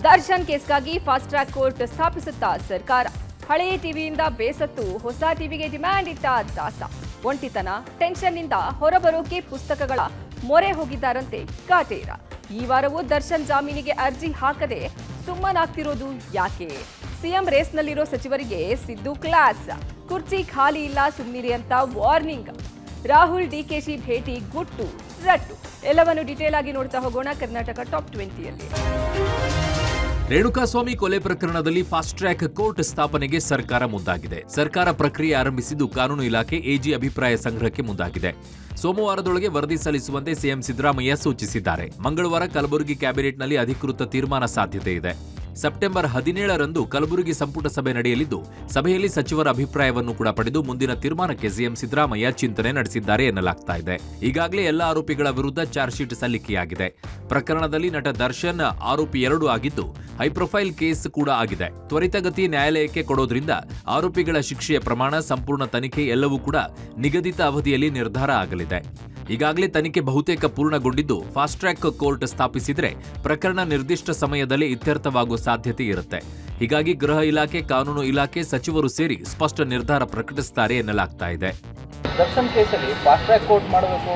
Darshan ಕೇಸ್ಗಾಗಿ fast track court ಸ್ಥಾಪಿಸುತ್ತಾ ಸರ್ಕಾರ. ಹಳೆಯ ಟಿವಿಯಿಂದ ಬೇಸತ್ತು ಹೊಸ ಟಿವಿಗೆ ಡಿಮ್ಯಾಂಡ್ ಇಟ್ಟ ದಾಸ. ಒಂಟಿತನ, ಟೆನ್ಷನ್ನಿಂದ ಹೊರಬರೋಕೆ ಪುಸ್ತಕಗಳ ಮೊರೆ ಹೋಗಿದ್ದಾರಂತೆ ಕಾಟೇರ. ಈ ವಾರವೂ ದರ್ಶನ್ ಜಾಮೀನಿಗೆ ಅರ್ಜಿ ಹಾಕದೆ ಸುಮ್ಮನಾಗ್ತಿರೋದು ಯಾಕೆ? ಸಿಎಂ ರೇಸ್ನಲ್ಲಿರೋ ಸಚಿವರಿಗೆ ಸಿದ್ದು ಕ್ಲಾಸ್. ಕುರ್ಚಿ ಖಾಲಿ ಇಲ್ಲ, ಸುಮ್ಮನಿರಿ ಅಂತ ವಾರ್ನಿಂಗ್. ರಾಹುಲ್ ಡಿಕೆಶಿ ಭೇಟಿ ಗುಟ್ಟು ರಟ್ಟು. ಎಲ್ಲವನ್ನು ಡೀಟೇಲ್ ಆಗಿ ನೋಡ್ತಾ ಹೋಗೋಣ ಕರ್ನಾಟಕ ಟಾಪ್ 20ಯಲ್ಲಿ. ರೇಣುಕಾಸ್ವಾಮಿ ಕೊಲೆ ಪ್ರಕರಣದಲ್ಲಿ ಫಾಸ್ಟ್ ಟ್ರ್ಯಾಕ್ ಕೋರ್ಟ್ ಸ್ಥಾಪನೆಗೆ ಸರ್ಕಾರ ಮುಂದಾಗಿದೆ. ಸರ್ಕಾರ ಪ್ರಕ್ರಿಯೆ ಆರಂಭಿಸಿದ್ದು ಕಾನೂನು ಇಲಾಖೆ ಎಜಿ ಅಭಿಪ್ರಾಯ ಸಂಗ್ರಹಕ್ಕೆ ಮುಂದಾಗಿದೆ. ಸೋಮವಾರದೊಳಗೆ ವರದಿ ಸಲ್ಲಿಸುವಂತೆ ಸಿಎಂ ಸಿದ್ದರಾಮಯ್ಯ ಸೂಚಿಸಿದ್ದಾರೆ. ಮಂಗಳವಾರ ಕಲಬುರಗಿ ಕ್ಯಾಬಿನೆಟ್ನಲ್ಲಿ ಅಧಿಕೃತ ತೀರ್ಮಾನ ಸಾಧ್ಯತೆ ಇದೆ. ಸೆಪ್ಟೆಂಬರ್ 17ರಂದು ಕಲಬುರಗಿ ಸಂಪುಟ ಸಭೆ ನಡೆಯಲಿದ್ದು, ಸಭೆಯಲ್ಲಿ ಸಚಿವರ ಅಭಿಪ್ರಾಯವನ್ನು ಕೂಡ ಪಡೆದು ಮುಂದಿನ ತೀರ್ಮಾನಕ್ಕೆ ಸಿಎಂ ಸಿದ್ದರಾಮಯ್ಯ ಚಿಂತನೆ ನಡೆಸಿದ್ದಾರೆ ಎನ್ನಲಾಗ್ತಾ ಇದೆ. ಈಗಾಗಲೇ ಎಲ್ಲ ಆರೋಪಿಗಳ ವಿರುದ್ಧ ಚಾರ್ಜ್ ಶೀಟ್ ಸಲ್ಲಿಕೆಯಾಗಿದೆ. ಪ್ರಕರಣದಲ್ಲಿ ನಟ ದರ್ಶನ್ ಆರೋಪಿ 2 ಆಗಿದ್ದು, ಹೈಪ್ರೊಫೈಲ್ ಕೇಸ್ ಕೂಡ ಆಗಿದೆ. ತ್ವರಿತಗತಿ ನ್ಯಾಯಾಲಯಕ್ಕೆ ಕೊಡೋದ್ರಿಂದ ಆರೋಪಿಗಳ ಶಿಕ್ಷೆಯ ಪ್ರಮಾಣ, ಸಂಪೂರ್ಣ ತನಿಖೆ ಎಲ್ಲವೂ ಕೂಡ ನಿಗದಿತ ಅವಧಿಯಲ್ಲಿ ನಿರ್ಧಾರ ಆಗಲಿದೆ. ಈಗಾಗಲೇ ತನಿಖೆ ಬಹುತೇಕ ಪೂರ್ಣಗೊಂಡಿದ್ದು, ಫಾಸ್ಟ್ ಟ್ರ್ಯಾಕ್ ಕೋರ್ಟ್ ಸ್ಥಾಪಿಸಿದ್ರೆ ಪ್ರಕರಣ ನಿರ್ದಿಷ್ಟ ಸಮಯದಲ್ಲಿ ಇತ್ಯರ್ಥವಾಗುವ ಸಾಧ್ಯತೆ ಇರುತ್ತೆ. ಹೀಗಾಗಿ ಗೃಹ ಇಲಾಖೆ, ಕಾನೂನು ಇಲಾಖೆ ಸಚಿವರು ಸೇರಿ ಸ್ಪಷ್ಟ ನಿರ್ಧಾರ ಪ್ರಕಟಿಸುತ್ತಾರೆ ಎನ್ನಲಾಗ್ತಾ ಇದೆ. ದರ್ಶನ್ ಕೇಸಲ್ಲಿ ಫಾಸ್ಟ್ ಟ್ರ್ಯಾಕ್ ಕೋರ್ಟ್ ಮಾಡಬೇಕು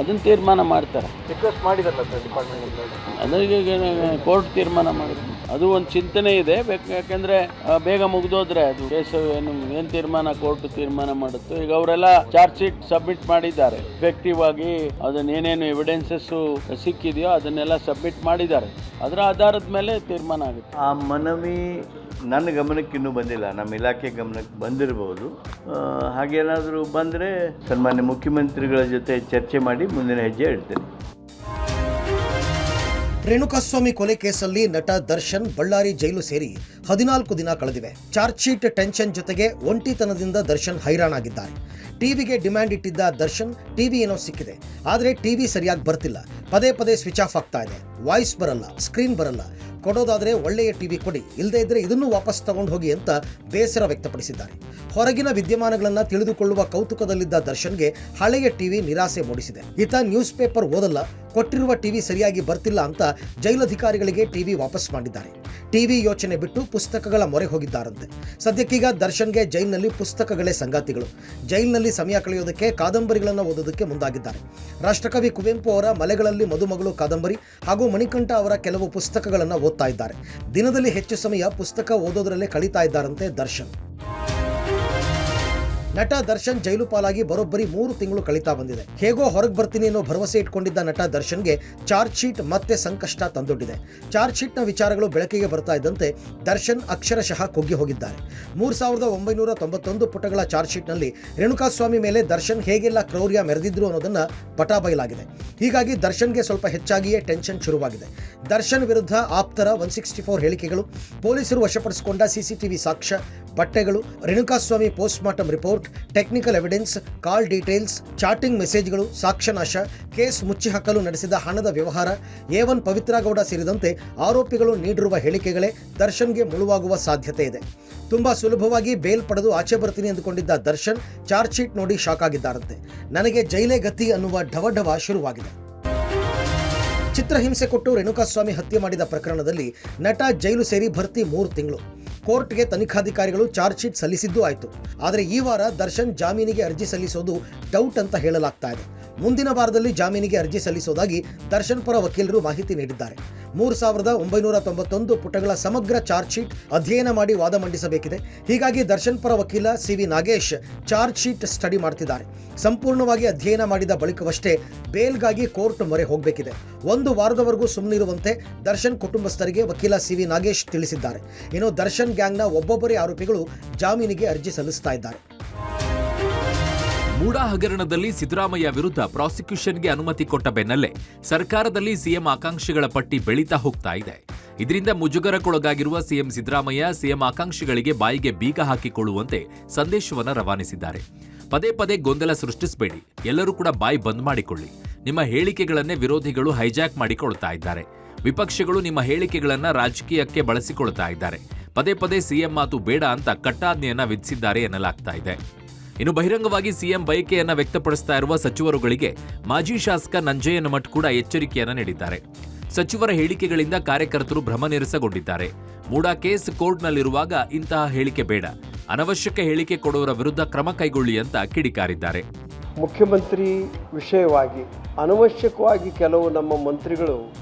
ಅದನ್ನು ತೀರ್ಮಾನ ಮಾಡ್ತಾರೆ. ರಿಕ್ವೆಸ್ಟ್ ಮಾಡಿದಾರಲ್ಲ ಸರ್ ಡಿಪಾರ್ಟ್ಮೆಂಟ್? ಅದಕ್ಕೆ ಕೋರ್ಟ್ ತೀರ್ಮಾನ ಮಾಡಿದ್ರು. ಅದು ಒಂದು ಚಿಂತನೆ ಇದೆ. ಯಾಕೆಂದ್ರೆ ಬೇಗ ಮುಗಿದೋದ್ರೆ ಅದು ಕೇಸು ಏನು ತೀರ್ಮಾನ ಕೋರ್ಟ್ ತೀರ್ಮಾನ ಮಾಡುತ್ತೋ. ಈಗ ಅವರೆಲ್ಲ ಚಾರ್ಜ್ ಶೀಟ್ ಸಬ್ಮಿಟ್ ಮಾಡಿದ್ದಾರೆ. ಎಫೆಕ್ಟಿವ್ ಆಗಿ ಅದನ್ನ ಏನೇನು ಎವಿಡೆನ್ಸಸ್ ಸಿಕ್ಕಿದೆಯೋ ಅದನ್ನೆಲ್ಲ ಸಬ್ಮಿಟ್ ಮಾಡಿದ್ದಾರೆ. ಅದರ ಆಧಾರದ ಮೇಲೆ ತೀರ್ಮಾನ ಆಗುತ್ತೆ. ಆ ಮನವಿ ನನ್ನ ಗಮನಕ್ಕೆ ಇನ್ನೂ ಬಂದಿಲ್ಲ. ನಮ್ಮ ಇಲಾಖೆ ಗಮನಕ್ಕೆ ಬಂದಿರಬಹುದು. ಹಾಗೇನಾದರೂ ಬಂದರೆ ಸನ್ಮಾನ್ಯ ಮುಖ್ಯಮಂತ್ರಿಗಳ ಜೊತೆ ಚರ್ಚೆ ಮಾಡಿ ಮುಂದಿನ ಹೆಜ್ಜೆ ಇಡ್ತೇನೆ. ರೇಣುಕಾಸ್ವಾಮಿ ಕೊಲೆ ಕೇಸಲ್ಲಿ ನಟ ದರ್ಶನ್ ಬಳ್ಳಾರಿ ಜೈಲು ಸೇರಿ 14 ದಿನ ಕಳೆದಿವೆ. ಚಾರ್ಜ್ ಶೀಟ್ ಟೆನ್ಷನ್ ಜೊತೆಗೆ ಒಂಟಿತನದಿಂದ ದರ್ಶನ್ ಹೈರಾಣಾಗಿದ್ದಾರೆ. ಟಿವಿಗೆ ಡಿಮ್ಯಾಂಡ್ ಇಟ್ಟಿದ್ದ ದರ್ಶನ್ ಟಿವಿ ಏನೋ ಸಿಕ್ಕಿದೆ, ಆದರೆ ಟಿವಿ ಸರಿಯಾಗಿ ಬರ್ತಿಲ್ಲ. ಪದೇ ಪದೇ ಸ್ವಿಚ್ ಆಫ್ ಆಗ್ತಾ ಇದೆ. ವಾಯ್ಸ್ ಬರಲ್ಲ, ಸ್ಕ್ರೀನ್ ಬರಲ್ಲ. ಕೊಡೋದಾದರೆ ಒಳ್ಳೆಯ ಟಿವಿ ಕೊಡಿ, ಇಲ್ಲದೇ ಇದ್ರೆ ಇದನ್ನು ವಾಪಸ್ ತಗೊಂಡು ಹೋಗಿ ಅಂತ ಬೇಸರ ವ್ಯಕ್ತಪಡಿಸಿದ್ದಾರೆ. ಹೊರಗಿನ ವಿದ್ಯಮಾನಗಳನ್ನು ತಿಳಿದುಕೊಳ್ಳುವ ಕೌತುಕದಲ್ಲಿದ್ದ ದರ್ಶನ್ಗೆ ಹಳೆಯ ಟಿವಿ ನಿರಾಸೆ ಮೂಡಿಸಿದೆ. ಈತ ನ್ಯೂಸ್ ಪೇಪರ್ ಓದಲ್ಲ, ಕೊಟ್ಟಿರುವ ಟಿವಿ ಸರಿಯಾಗಿ ಬರ್ತಿಲ್ಲ ಅಂತ ಜೈಲಧಿಕಾರಿಗಳಿಗೆ ಟಿವಿ ವಾಪಸ್ ಮಾಡಿದ್ದಾರೆ. ಟಿವಿ ಯೋಚನೆ ಬಿಟ್ಟು ಪುಸ್ತಕಗಳ ಮೊರೆ ಹೋಗಿದ್ದಾರಂತೆ. ಸದ್ಯಕ್ಕೀಗ ದರ್ಶನ್ಗೆ ಜೈಲಿನಲ್ಲಿ ಪುಸ್ತಕಗಳೇ ಸಂಗಾತಿಗಳು. ಜೈಲಿನಲ್ಲಿ ಸಮಯ ಕಳೆಯೋದಕ್ಕೆ ಕಾದಂಬರಿಗಳನ್ನು ಓದೋದಕ್ಕೆ ಮುಂದಾಗಿದ್ದಾರೆ. ರಾಷ್ಟ್ರಕವಿ ಕುವೆಂಪು ಅವರ ಮಲೆಗಳಲ್ಲಿ ಮದುಮಗಳು ಕಾದಂಬರಿ ಹಾಗೂ ಮಣಿಕಂಠ ಅವರ ಕೆಲವು ಪುಸ್ತಕಗಳನ್ನು ಓದ್ತಾ ಇದ್ದಾರೆ. ದಿನದಲ್ಲಿ ಹೆಚ್ಚು ಸಮಯ ಪುಸ್ತಕ ಓದೋದರಲ್ಲೇ ಕಳೀತಾ ಇದ್ದಾರಂತೆ ದರ್ಶನ್. ನಟ ದರ್ಶನ್ ಜೈಲು ಪಾಲಾಗಿ ಬರೋಬ್ಬರಿ 3 ತಿಂಗಳು ಕಳೀತಾ ಬಂದಿದೆ. ಹೇಗೋ ಹೊರಗೆ ಬರ್ತೀನಿ ಅನ್ನೋ ಭರವಸೆ ಇಟ್ಕೊಂಡಿದ್ದ ನಟ ದರ್ಶನ್ಗೆ ಚಾರ್ಜ್ ಶೀಟ್ ಮತ್ತೆ ಸಂಕಷ್ಟ ತಂದೊಡ್ಡಿದೆ. ಚಾರ್ಜ್ ಶೀಟ್ನ ವಿಚಾರಗಳು ಬೆಳಕಿಗೆ ಬರ್ತಾ ಇದ್ದಂತೆ ದರ್ಶನ್ ಅಕ್ಷರಶಃ ಕುಗ್ಗಿ ಹೋಗಿದ್ದಾರೆ. 3991 ಪುಟಗಳ ಚಾರ್ಜ್ ಶೀಟ್ನಲ್ಲಿ ರೇಣುಕಾಸ್ವಾಮಿ ಮೇಲೆ ದರ್ಶನ್ ಹೇಗೆಲ್ಲ ಕ್ರೌರ್ಯ ಮೆರೆದಿದ್ರು ಅನ್ನೋದನ್ನ ಬಟಾಬಯಲಾಗಿದೆ. ಹೀಗಾಗಿ ದರ್ಶನ್ಗೆ ಸ್ವಲ್ಪ ಹೆಚ್ಚಾಗಿಯೇ ಟೆನ್ಷನ್ ಶುರುವಾಗಿದೆ. ದರ್ಶನ್ ವಿರುದ್ಧ ಆಪ್ತರ 164 ಹೇಳಿಕೆಗಳು, ಪೊಲೀಸರು ವಶಪಡಿಸಿಕೊಂಡ ಸಿಸಿಟಿವಿ ಸಾಕ್ಷ್ಯ, ಪಟ್ಟೆಗಳು, Renukaswamy post mortem report, technical evidence, call details, chatting ಮೆಸೇಜ್ಗಳು, ಸಾಕ್ಷ್ಯನಾಶ, ಕೇಸ್ ಮುಚ್ಚಿಹಾಕಲು ನಡೆಸಿದ ಹಣದ ವ್ಯವಹಾರ, A1 ಪವಿತ್ರ ಗೌಡ ಸೇರಿದಂತೆ ಆರೋಪಿಗಳು ನೀಡಿರುವ ಹೇಳಿಕೆಗಳೇ ದರ್ಶನ್ಗೆ ಮುಳುವಾಗುವ ಸಾಧ್ಯತೆ ಇದೆ. ತುಂಬಾ ಸುಲಭವಾಗಿ ಬೇಲ್ ಪಡೆದು ಆಚೆ ಬರ್ತೀನಿ ಅಂದುಕೊಂಡಿದ್ದ ದರ್ಶನ್ ಚಾರ್ಜ್ ಶೀಟ್ ನೋಡಿ ಶಾಕ್ ಆಗಿದ್ದಾರಂತೆ. ನನಗೆ ಜೈಲೇ ಗತಿ ಅನ್ನುವ ಢವಢವ ಶುರುವಾಗಿದೆ. ಚಿತ್ರಹಿಂಸೆ ಕೊಟ್ಟು ರೇಣುಕಾಸ್ವಾಮಿ ಹತ್ಯೆ ಮಾಡಿದ ಪ್ರಕರಣದಲ್ಲಿ ನಟ ಜೈಲು ಸೇರಿ ಭರ್ತಿ 3 ತಿಂಗಳು. ಕೋರ್ಟ್ಗೆ ತನಿಖಾಧಿಕಾರಿಗಳು ಚಾರ್ಜ್ ಶೀಟ್ ಸಲ್ಲಿಸಿದ್ದೂ ಆಯಿತು. ಆದರೆ ಈ ವಾರ ದರ್ಶನ್ ಜಾಮೀನಿಗೆ ಅರ್ಜಿ ಸಲ್ಲಿಸೋದು ಡೌಟ್ ಅಂತ ಹೇಳಲಾಗ್ತಾ ಇದೆ. ಮುಂದಿನ ವಾರದಲ್ಲಿ ಜಾಮೀನಿಗೆ ಅರ್ಜಿ ಸಲ್ಲಿಸೋದಾಗಿ ದರ್ಶನ್ ಪರ ವಕೀಲರು ಮಾಹಿತಿ ನೀಡಿದ್ದಾರೆ. 3991 ಪುಟಗಳ ಸಮಗ್ರ ಚಾರ್ಜ್ ಶೀಟ್ ಅಧ್ಯಯನ ಮಾಡಿ ವಾದ ಮಂಡಿಸಬೇಕಿದೆ. ಹೀಗಾಗಿ ದರ್ಶನ್ ಪರ ವಕೀಲ CV Nagesh charge sheet study ಮಾಡ್ತಿದ್ದಾರೆ. ಸಂಪೂರ್ಣವಾಗಿ ಅಧ್ಯಯನ ಮಾಡಿದ ಬಳಿಕವಷ್ಟೇ ಬೇಲ್ಗಾಗಿ ಕೋರ್ಟ್ ಮೊರೆ ಹೋಗಬೇಕಿದೆ. 1 ವಾರದವರೆಗೂ ಸುಮ್ಮನಿರುವಂತೆ ದರ್ಶನ್ ಕುಟುಂಬಸ್ಥರಿಗೆ ವಕೀಲ CV ನಾಗೇಶ್ ತಿಳಿಸಿದ್ದಾರೆ. ಇನ್ನು ದರ್ಶನ್ ಗ್ಯಾಂಗ್ನ ಒಬ್ಬೊಬ್ಬರೇ ಆರೋಪಿಗಳು ಜಾಮೀನಿಗೆ ಅರ್ಜಿ ಸಲ್ಲಿಸ್ತಾ ಇದ್ದಾರೆ. ಮೂಡಾ ಹಗರಣದಲ್ಲಿ ಸಿದ್ದರಾಮಯ್ಯ ವಿರುದ್ಧ ಪ್ರಾಸಿಕ್ಯೂಷನ್ಗೆ ಅನುಮತಿ ಕೊಟ್ಟ ಬೆನ್ನಲ್ಲೇ ಸರ್ಕಾರದಲ್ಲಿ ಸಿಎಂ ಆಕಾಂಕ್ಷಿಗಳ ಪಟ್ಟಿ ಬೆಳೀತಾ ಹೋಗ್ತಾ ಇದೆ. ಇದರಿಂದ ಮುಜುಗರಕ್ಕೊಳಗಾಗಿರುವ ಸಿಎಂ ಸಿದ್ದರಾಮಯ್ಯ ಸಿಎಂ ಆಕಾಂಕ್ಷಿಗಳಿಗೆ ಬಾಯಿಗೆ ಬೀಗ ಹಾಕಿಕೊಳ್ಳುವಂತೆ ಸಂದೇಶವನ್ನು ರವಾನಿಸಿದ್ದಾರೆ. ಪದೇ ಪದೇ ಗೊಂದಲ ಸೃಷ್ಟಿಸಬೇಡಿ, ಎಲ್ಲರೂ ಕೂಡ ಬಾಯಿ ಬಂದ್ ಮಾಡಿಕೊಳ್ಳಿ. ನಿಮ್ಮ ಹೇಳಿಕೆಗಳನ್ನೇ ವಿರೋಧಿಗಳು ಹೈಜಾಕ್ ಮಾಡಿಕೊಳ್ತಾ ಇದ್ದಾರೆ. ವಿಪಕ್ಷಗಳು ನಿಮ್ಮ ಹೇಳಿಕೆಗಳನ್ನ ರಾಜಕೀಯಕ್ಕೆ ಬಳಸಿಕೊಳ್ತಾ ಇದ್ದಾರೆ. ಪದೇ ಪದೇ ಸಿಎಂ ಮಾತು ಬೇಡ ಅಂತ ಕಟ್ಟಾಜ್ಞೆಯನ್ನ ವಿಧಿಸಿದ್ದಾರೆ ಎನ್ನಲಾಗ್ತಾ ಇದೆ. ಇನ್ನು ಬಹಿರಂಗವಾಗಿ ಸಿಎಂ ಬಯಕೆಯನ್ನ ವ್ಯಕ್ತಪಡಿಸ್ತಾ ಇರುವ ಸಚಿವರುಗಳಿಗೆ ಮಾಜಿ ಶಾಸಕ ನಂಜಯ್ಯನ ಮಠ್ ಕೂಡ ಎಚ್ಚರಿಕೆಯನ್ನ ನೀಡಿದ್ದಾರೆ. ಸಚಿವರ ಹೇಳಿಕೆಗಳಿಂದ ಕಾರ್ಯಕರ್ತರು ಭ್ರಮನಿರಸಗೊಂಡಿದ್ದಾರೆ. ಮೂಡಾ ಕೇಸ್ ಕೋರ್ಟ್ನಲ್ಲಿರುವಾಗ ಇಂತಹ ಹೇಳಿಕೆ ಬೇಡ, ಅನವಶ್ಯಕ ಹೇಳಿಕೆ ಕೊಡುವವರ ವಿರುದ್ಧ ಕ್ರಮ ಕೈಗೊಳ್ಳಿ ಅಂತ ಕಿಡಿಕಾರಿದ್ದಾರೆ. ಮುಖ್ಯಮಂತ್ರಿ ವಿಷಯವಾಗಿ ಅನವಶ್ಯಕವಾಗಿ ಕೆಲವು ನಮ್ಮ ಮಂತ್ರಿಗಳು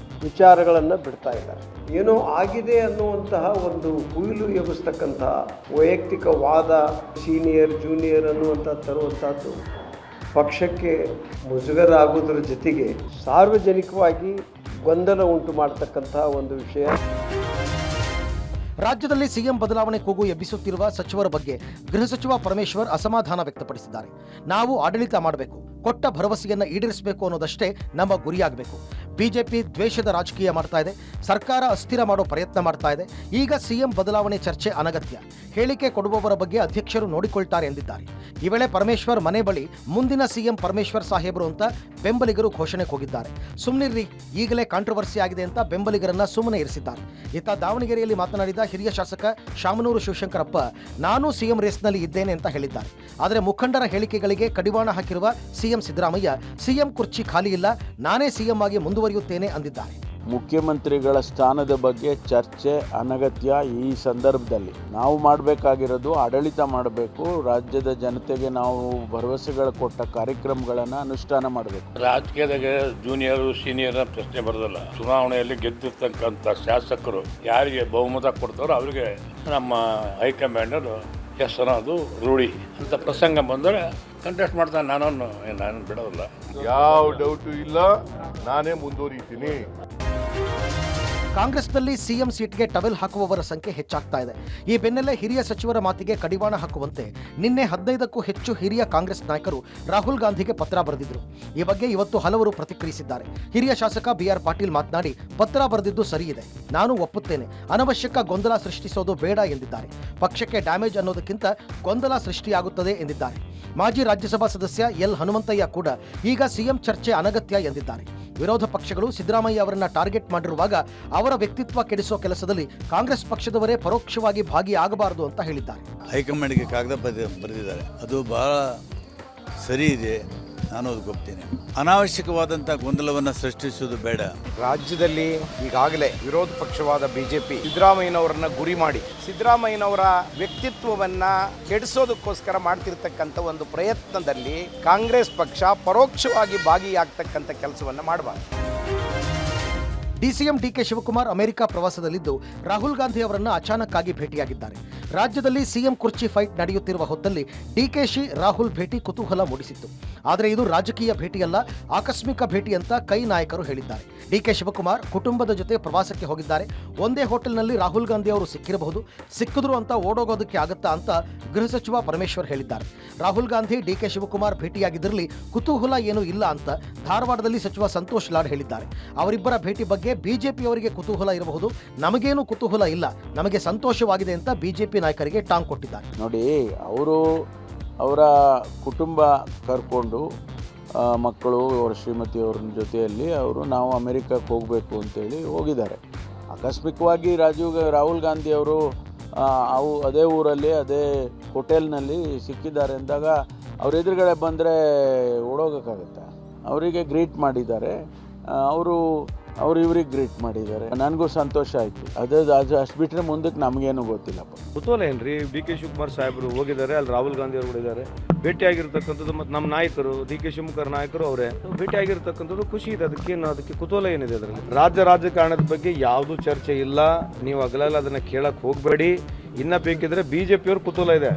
ವಿಚಾರಗಳನ್ನು ಬಿಡ್ತಾ ಇದ್ದಾರೆ. ಏನೋ ಆಗಿದೆ ಅನ್ನುವಂತಹ ಒಂದು ಹುಯಿಲು ಎಬ್ಬಿಸ್ತಕ್ಕಂತಹ ವೈಯಕ್ತಿಕ ವಾದ, ಸೀನಿಯರ್ ಜೂನಿಯರ್ ಅನ್ನುವಂಥ ತರುವಂಥದ್ದು ಪಕ್ಷಕ್ಕೆ ಮುಜುಗರ ಆಗೋದ್ರ ಜೊತೆಗೆ ಸಾರ್ವಜನಿಕವಾಗಿ ಗೊಂದಲ ಉಂಟು ಮಾಡತಕ್ಕಂತಹ ಒಂದು ವಿಷಯ. ರಾಜ್ಯದಲ್ಲಿ ಸಿಎಂ ಬದಲಾವಣೆ ಕೂಗು ಎಬ್ಬಿಸುತ್ತಿರುವ ಸಚಿವರ ಬಗ್ಗೆ ಗೃಹ ಸಚಿವ ಪರಮೇಶ್ವರ್ ಅಸಮಾಧಾನ ವ್ಯಕ್ತಪಡಿಸಿದ್ದಾರೆ. ನಾವು ಆಡಳಿತ ಮಾಡಬೇಕು, ಕೊಟ್ಟ ಭರವಸೆಯನ್ನು ಈಡೇರಿಸಬೇಕು ಅನ್ನೋದಷ್ಟೇ ನಮ್ಮ ಗುರಿಯಾಗಬೇಕು. ಬಿಜೆಪಿ ದ್ವೇಷದ ರಾಜಕೀಯ ಮಾಡ್ತಾ ಇದೆ, ಸರ್ಕಾರ ಅಸ್ಥಿರ ಮಾಡೋ ಪ್ರಯತ್ನ ಮಾಡ್ತಾ ಇದೆ. ಈಗ ಸಿಎಂ ಬದಲಾವಣೆ ಚರ್ಚೆ ಅನಗತ್ಯ, ಹೇಳಿಕೆ ಕೊಡುವವರ ಬಗ್ಗೆ ಅಧ್ಯಕ್ಷರು ನೋಡಿಕೊಳ್ತಾರೆ ಎಂದಿದ್ದಾರೆ. ಈ ವೇಳೆ ಪರಮೇಶ್ವರ್ ಮನೆ ಬಳಿ ಮುಂದಿನ ಸಿಎಂ ಪರಮೇಶ್ವರ್ ಸಾಹೇಬರು ಅಂತ ಬೆಂಬಲಿಗರು ಘೋಷಣೆ ಕೂಗಿದ್ದಾರೆ. ಸುಮ್ಮನಿರ್ರಿ, ಈಗಲೇ ಕಾಂಟ್ರವರ್ಸಿ ಆಗಿದೆ ಅಂತ ಬೆಂಬಲಿಗರನ್ನ ಸುಮ್ಮನೆ ಇರಿಸಿದ್ದಾರೆ. ಇತ್ತ ದಾವಣಗೆರೆಯಲ್ಲಿ ಮಾತನಾಡಿದ ಹಿರಿಯ ಶಾಸಕ ಶಾಮನೂರು ಶಿವಶಂಕರಪ್ಪ, ನಾನು ಸಿಎಂ ರೇಸ್ನಲ್ಲಿ ಇದ್ದೇನೆ ಅಂತ ಹೇಳಿದ್ದಾರೆ. ಆದರೆ ಮುಖಂಡರ ಹೇಳಿಕೆಗಳಿಗೆ ಕಡಿವಾಣ ಹಾಕಿರುವ ಸಿಎಂ ಸಿದ್ದರಾಮಯ್ಯ ಸಿಎಂ ಕುರ್ಚಿ ಖಾಲಿ ಇಲ್ಲ, ನಾನೇ ಸಿಎಂ ಆಗಿ ಮುಂದುವರಿಯುತ್ತೇನೆ ಅಂದಿದ್ದಾರೆ. ಮುಖ್ಯಮಂತ್ರಿಗಳ ಸ್ಥಾನದ ಬಗ್ಗೆ ಚರ್ಚೆ ಅನಗತ್ಯ. ಈ ಸಂದರ್ಭದಲ್ಲಿ ನಾವು ಮಾಡಬೇಕಾಗಿರೋದು ಆಡಳಿತ ಮಾಡಬೇಕು, ರಾಜ್ಯದ ಜನತೆಗೆ ನಾವು ಭರವಸೆಗಳು ಕೊಟ್ಟ ಕಾರ್ಯಕ್ರಮಗಳನ್ನು ಅನುಷ್ಠಾನ ಮಾಡಬೇಕು. ರಾಜಕೀಯದಾಗ ಜೂನಿಯರು ಸೀನಿಯರ್ ಪ್ರಶ್ನೆ ಬರೋದಿಲ್ಲ. ಚುನಾವಣೆಯಲ್ಲಿ ಗೆದ್ದಿರ್ತಕ್ಕಂಥ ಶಾಸಕರು ಯಾರಿಗೆ ಬಹುಮತ ಕೊಡ್ತಾರೋ ಅವರಿಗೆ ನಮ್ಮ ಹೈಕಮಾಂಡರು ಎಸ್ ಅನ್ನೋದು ರೂಢಿ ಅಂತ ಪ್ರಸಂಗ ಬಂದರೆ ಕಂಟೆಸ್ಟ್ ಮಾಡ್ತಾನೆ. ನಾನು ಬಿಡೋದಿಲ್ಲ, ಯಾವ ಡೌಟು ಇಲ್ಲ, ನಾನೇ ಮುಂದುವರಿತೀನಿ. ಕಾಂಗ್ರೆಸ್ನಲ್ಲಿ ಸಿಎಂ ಸೀಟ್ಗೆ ಟವೆಲ್ ಹಾಕುವವರ ಸಂಖ್ಯೆ ಹೆಚ್ಚಾಗ್ತಾ ಇದೆ. ಈ ಬೆನ್ನಲ್ಲೇ ಹಿರಿಯ ಸಚಿವರ ಮಾತಿಗೆ ಕಡಿವಾಣ ಹಾಕುವಂತೆ ನಿನ್ನೆ 15ಕ್ಕೂ ಹೆಚ್ಚು ಹಿರಿಯ ಕಾಂಗ್ರೆಸ್ ನಾಯಕರು ರಾಹುಲ್ ಗಾಂಧಿಗೆ ಪತ್ರ ಬರೆದಿದ್ರು. ಈ ಬಗ್ಗೆ ಇವತ್ತು ಹಲವರು ಪ್ರತಿಕ್ರಿಯಿಸಿದ್ದಾರೆ. ಹಿರಿಯ ಶಾಸಕ ಬಿಆರ್ ಪಾಟೀಲ್ ಮಾತನಾಡಿ, ಪತ್ರ ಬರೆದಿದ್ದು ಸರಿ ಇದೆ, ನಾನು ಒಪ್ಪುತ್ತೇನೆ, ಅನವಶ್ಯಕ ಗೊಂದಲ ಸೃಷ್ಟಿಸೋದು ಬೇಡ ಎಂದಿದ್ದಾರೆ. ಪಕ್ಷಕ್ಕೆ ಡ್ಯಾಮೇಜ್ ಅನ್ನೋದಕ್ಕಿಂತ ಗೊಂದಲ ಸೃಷ್ಟಿಯಾಗುತ್ತದೆ ಎಂದಿದ್ದಾರೆ. ಮಾಜಿ ರಾಜ್ಯಸಭಾ ಸದಸ್ಯ ಎಲ್ ಹನುಮಂತಯ್ಯ ಕೂಡ ಈಗ ಸಿಎಂ ಚರ್ಚೆ ಅನಗತ್ಯ ಎಂದಿದ್ದಾರೆ. ವಿರೋಧ ಪಕ್ಷಗಳು ಸಿದ್ದರಾಮಯ್ಯ ಅವರನ್ನ ಟಾರ್ಗೆಟ್ ಮಾಡಿರುವಾಗ ಅವರ ವ್ಯಕ್ತಿತ್ವ ಕೆಡಿಸೋ ಕೆಲಸದಲ್ಲಿ ಕಾಂಗ್ರೆಸ್ ಪಕ್ಷದವರೇ ಪರೋಕ್ಷವಾಗಿ ಭಾಗಿಯಾಗಬಾರದು ಅಂತ ಹೇಳಿದ್ದಾರೆ. ಹೈಕಮಾಂಡ್ಗೆ ಕಾಗದ ಬರೆದಿದ್ದಾರೆ, ಅದು ಬಹಳ ಸರಿ ಇದೆ, ನಾನು ಅದಕ್ಕೆ ಒಪ್ತೇನೆ. ಅನಾವಶ್ಯಕವಾದಂಥ ಗೊಂದಲವನ್ನು ಸೃಷ್ಟಿಸುವುದು ಬೇಡ. ರಾಜ್ಯದಲ್ಲಿ ಈಗಾಗಲೇ ವಿರೋಧ ಪಕ್ಷವಾದ ಬಿಜೆಪಿ ಸಿದ್ದರಾಮಯ್ಯನವರನ್ನ ಗುರಿ ಮಾಡಿ ಸಿದ್ದರಾಮಯ್ಯನವರ ವ್ಯಕ್ತಿತ್ವವನ್ನ ಕೆಡಿಸೋದಕ್ಕೋಸ್ಕರ ಮಾಡ್ತಿರ್ತಕ್ಕಂಥ ಒಂದು ಪ್ರಯತ್ನದಲ್ಲಿ ಕಾಂಗ್ರೆಸ್ ಪಕ್ಷ ಪರೋಕ್ಷವಾಗಿ ಭಾಗಿಯಾಗ್ತಕ್ಕಂಥ ಕೆಲಸವನ್ನ ಮಾಡಬಾರದು. ಡಿಸಿಎಂ ಡಿಕೆ ಶಿವಕುಮಾರ್ ಅಮೆರಿಕ ಪ್ರವಾಸದಲ್ಲಿದ್ದು ರಾಹುಲ್ ಗಾಂಧಿ ಅವರನ್ನು ಅಚಾನಕ್ಕಾಗಿ ಭೇಟಿಯಾಗಿದ್ದಾರೆ. ರಾಜ್ಯದಲ್ಲಿ ಸಿಎಂ ಕುರ್ಚಿ ಫೈಟ್ ನಡೆಯುತ್ತಿರುವ ಹೊತ್ತಲ್ಲಿ ಡಿಕೆಶಿ ರಾಹುಲ್ ಭೇಟಿ ಕುತೂಹಲ ಮೂಡಿಸಿತ್ತು. ಆದರೆ ಇದು ರಾಜಕೀಯ ಭೇಟಿಯಲ್ಲ, ಆಕಸ್ಮಿಕ ಭೇಟಿ ಅಂತ ಕೈ ನಾಯಕರು ಹೇಳಿದ್ದಾರೆ. ಡಿಕೆ ಶಿವಕುಮಾರ್ ಕುಟುಂಬದ ಜೊತೆ ಪ್ರವಾಸಕ್ಕೆ ಹೋಗಿದ್ದಾರೆ. ಒಂದೇ ಹೋಟೆಲ್ನಲ್ಲಿ ರಾಹುಲ್ ಗಾಂಧಿ ಅವರು ಸಿಕ್ಕಿರಬಹುದು, ಸಿಕ್ಕಿದ್ರು ಅಂತ ಓಡೋಗೋದಕ್ಕೆ ಆಗತ್ತಾ ಅಂತ ಗೃಹ ಸಚಿವ ಪರಮೇಶ್ವರ್ ಹೇಳಿದ್ದಾರೆ. ರಾಹುಲ್ ಗಾಂಧಿ ಡಿಕೆ ಶಿವಕುಮಾರ್ ಭೇಟಿಯಾಗಿದ್ದಲ್ಲಿ ಕುತೂಹಲ ಏನೂ ಇಲ್ಲ ಅಂತ ಧಾರವಾಡದಲ್ಲಿ ಸಚಿವ ಸಂತೋಷ್ ಲಾಡ್ ಹೇಳಿದ್ದಾರೆ. ಅವರಿಬ್ಬರ ಭೇಟಿ ಬಗ್ಗೆ ಬಿಜೆಪಿಯವರಿಗೆ ಕುತೂಹಲ ಇರಬಹುದು, ನಮಗೇನು ಕುತೂಹಲ ಇಲ್ಲ, ನಮಗೆ ಸಂತೋಷವಾಗಿದೆ ಅಂತ ಬಿಜೆಪಿ ನಾಯಕರಿಗೆ ಟಾಂಗ್ ಕೊಟ್ಟಿದ್ದಾರೆ. ನೋಡಿ, ಅವರ ಕುಟುಂಬ ಕರ್ಕೊಂಡು ಮಕ್ಕಳು ಅವರ ಶ್ರೀಮತಿಯವ್ರ ಜೊತೆಯಲ್ಲಿ ನಾವು ಅಮೆರಿಕಕ್ಕೆ ಹೋಗಬೇಕು ಅಂತೇಳಿ ಹೋಗಿದ್ದಾರೆ. ಆಕಸ್ಮಿಕವಾಗಿ ರಾಹುಲ್ ಗಾಂಧಿ ಅವರು ಅದೇ ಊರಲ್ಲಿ ಅದೇ ಹೋಟೆಲ್ನಲ್ಲಿ ಸಿಕ್ಕಿದ್ದಾರೆ ಅಂದಾಗ ಅವ್ರ ಎದುರುಗಡೆ ಬಂದರೆ ಓಡೋಗೋಕ್ಕಾಗತ್ತೆ. ಅವರಿಗೆ ಗ್ರೀಟ್ ಮಾಡಿದ್ದಾರೆ, ಅವರು ಇವ್ರಿಗೆ ಗ್ರೀಟ್ ಮಾಡಿದ್ದಾರೆ. ನನಗೂ ಸಂತೋಷ ಆಯಿತು. ಅದು ಅಷ್ಟು ಬಿಟ್ಟರೆ ಮುಂದಕ್ಕೆ ನಮಗೇನು ಗೊತ್ತಿಲ್ಲಪ್ಪ. ಕುತೂಹಲ ಏನ್ರಿ, ಡಿ ಕೆ ಶಿವಕುಮಾರ್ ಸಾಹೇಬರು ಹೋಗಿದ್ದಾರೆ, ಅಲ್ಲಿ ರಾಹುಲ್ ಗಾಂಧಿ ಅವರು ಇದ್ದಾರೆ, ಭೇಟಿ ಆಗಿರ್ತಕ್ಕಂಥದ್ದು. ಮತ್ತು ನಮ್ಮ ನಾಯಕರು ಡಿ ಕೆ ಶಿವಕುಮಾರ್ ನಾಯಕರು ಅವರೇ ಭೇಟಿ ಆಗಿರ್ತಕ್ಕಂಥದ್ದು ಖುಷಿ ಇದೆ. ಅದಕ್ಕೆ ಕುತೂಹಲ ಏನಿದೆ ಅದರಲ್ಲಿ? ರಾಜಕಾರಣದ ಬಗ್ಗೆ ಯಾವುದೂ ಚರ್ಚೆ ಇಲ್ಲ, ನೀವು ಹಗಲೆಲ್ಲ ಅದನ್ನು ಕೇಳಕ್ಕೆ ಹೋಗಬೇಡಿ. ಇನ್ನ ಬೇಕಿದ್ರೆ ಬಿಜೆಪಿಯವ್ರ ಕುತೂಹಲ ಇದೆ.